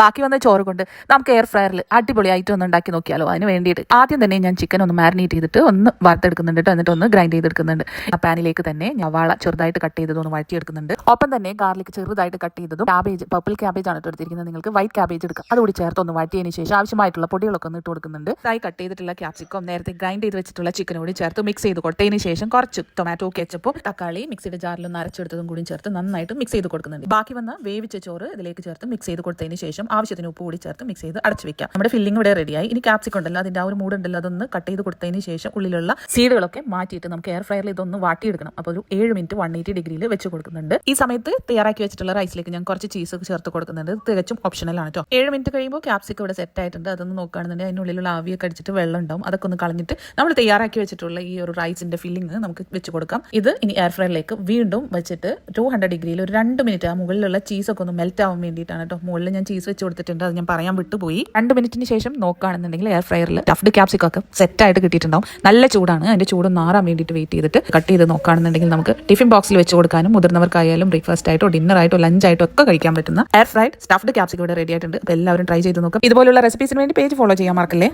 ബാക്കി വന്ന ചോറ് കൊണ്ട് നമുക്ക് എയർ ഫ്രയറിൽ അടിപൊളിയായിട്ട് ഒന്ന് ഉണ്ടാക്കി നോക്കിയാലോ. അതിന് വേണ്ടിയിട്ട് ആദ്യം തന്നെ ഞാൻ ചിക്കൻ ഒന്ന് മാരിനേറ്റ് ചെയ്തിട്ട് ഒന്ന് വറുത്തെടുക്കുന്നുണ്ട് കേട്ടോ. എന്നിട്ട് ഒന്ന് ഗ്രൈൻഡ് ചെയ്തെടുക്കുന്നുണ്ട്. ആ പാനിലേക്ക് തന്നെ സവാള ചെറുതായിട്ട് കട്ട് ചെയ്തതൊന്ന് വഴറ്റിയെടുക്കുന്നുണ്ട്. ഒപ്പം തന്നെ ഗാർലിക് ചെറുതായിട്ട് കട്ട് ചെയ്തതും ക്യാബേജ്, പർപ്പിൾ ക്യാബേജ് ആണ് എടുത്തിരിക്കുന്നത്. നിങ്ങൾക്ക് വൈറ്റ് ക്യാബേജ് എടുക്കാം. അതുകൂടി ചേർത്ത് ഒന്ന് വഴറ്റിയതിന് ശേഷം ആവശ്യമായിട്ടുള്ള പൊടികളൊക്കെ ഒന്ന് ഇട്ട് കൊടുക്കുന്നുണ്ട്. ഫ്രൈ കട്ട് ചെയ്തിട്ടുള്ള ക്യാപ്സിക്കം, നേരത്തെ ഗ്രൈൻഡ് ചെയ്ത് വെച്ചിട്ടുള്ള ചിക്കനോട് ചേർത്ത് മിക്സ് ചെയ്ത് കൊടുത്തതിന് ശേഷം കുറച്ച് ടൊമാറ്റോ കെച്ചപ്പും തക്കാളി മിക്സിയുടെ ജാറിലൊന്ന് അരച്ചെടുത്തതും കൂടി ചേർത്ത് നന്നായിട്ട് മിക്സ് ചെയ്ത് കൊടുക്കുന്നുണ്ട്. ബാക്കി വന്ന വേവിച്ച ചോറ് ഇതിലേക്ക് ചേർത്ത് മിക്സ് ചെയ്ത് കൊടുത്തതിന് ശേഷം ആവശ്യത്തിന് ഉപ്പ് കൂടി ചേർത്ത് മിക്സ് ചെയ്ത് അടച്ചു വെക്കാം. നമ്മുടെ ഫില്ലിംഗ് ഇവിടെ റെഡിയായി. ഇനി ക്യാപ്സിക്കം ഉണ്ടല്ലോ, അതിന്റെ ആ ഒരു മൂഡ് ഉണ്ടല്ലോ, അതൊന്ന് കട്ട് ചെയ്ത് കൊടുത്തതിന് ശേഷം ഉള്ളിലുള്ള സീഡുകളൊക്കെ മാറ്റിയിട്ട് നമുക്ക് എയർ ഫ്രയറിൽ ഇതൊന്ന് വാട്ടിയെടുക്കണം. അപ്പോൾ ഒരു 7 മിനിറ്റ് 180 ഡിഗ്രിയിൽ വെച്ച് കൊടുക്കുന്നുണ്ട്. ഈ സമയത്ത് തയ്യാറാക്കി വെച്ചിട്ടുള്ള റൈസിലേക്ക് ഞാൻ കുറച്ച് ചീസ് ചേർത്ത് കൊടുക്കുന്നുണ്ട്. തികച്ചും ഓപ്ഷണൽ ആണ് കേട്ടോ. 7 മിനിറ്റ് കഴിയുമ്പോൾ ക്യാപ്സിക്കം ഇവിടെ സെറ്റ് ആയിട്ടുണ്ട്. അതൊന്ന് നോക്കുകയാണെന്നുണ്ടെങ്കിൽ അതിനുള്ളിലുള്ള ആവിയൊക്കെ അടിച്ചിട്ട് വെള്ളം ഉണ്ടാവും. അതൊക്കെ ഒന്ന് കളഞ്ഞിട്ട് നമ്മൾ തയ്യാറാക്കി വെച്ചിട്ടുള്ള ഈ ഒരു റൈസിന്റെ ഫില്ലിംഗ് നമുക്ക് വെച്ച് കൊടുക്കാം. ഇത് ഇനി എയർ ഫ്രയറിലേക്ക് വീണ്ടും വെച്ചിട്ട് 200 ഡിഗ്രിയിൽ ഒരു 2 മിനിറ്റ് ആ മുകളിലുള്ള ചീസൊക്കെ ഒന്ന് മെൽറ്റ് ആവാൻ വേണ്ടിയിട്ടാണ് കേട്ടോ. മുകളിൽ ഞാൻ ചീസ് വെച്ച് കൊടുത്തിട്ടുണ്ട്. അത് ഞാൻ പറയാൻ വിട്ടുപോയി. 2 മിനിറ്റിന് ശേഷം നോക്കുകയാണെന്നുണ്ടെങ്കിൽ എയർ ഫ്രയറിൽ ടഫ്ഡ് ക്യാപ്സിക്കം ഒക്കെ സെറ്റ് ആയിട്ട് കിട്ടിയിട്ടുണ്ടാവും. നല്ല ചൂടാണ്. അതിന്റെ ചൂടൊന്ന് ആറാൻ വേണ്ടിയിട്ട് വെയിറ്റ് ചെയ്തിട്ട് കട്ട് ചെയ്ത് നോക്കുകയാണെന്നുണ്ടെങ്കിൽ നമുക്ക് ടിഫിൻ ബോക്സിൽ വെച്ച് കൊടുക്കാനും മുതിർന്നവർക്കായാലും ബ്രേക്ക്ഫാസ്റ്റ് ആയിട്ടോ ഡിന്നർ ആയിട്ടോ ലഞ്ച് ആയിട്ടോ ഒക്കെ കഴിക്കാൻ പറ്റുന്ന എയർ ഫ്രൈഡ് സ്റ്റഫ്ഡ് ക്യാപ്സിക്കം ഇവിടെ റെഡി ആയിട്ടുണ്ട്. അപ്പോൾ എല്ലാവരും ട്രൈ ചെയ്ത് നോക്കാം. ഇതുപോലുള്ള റെസിപ്പീസിന് വേണ്ടി പേജ് ഫോളോ ചെയ്യാൻ മറക്കല്ലേ.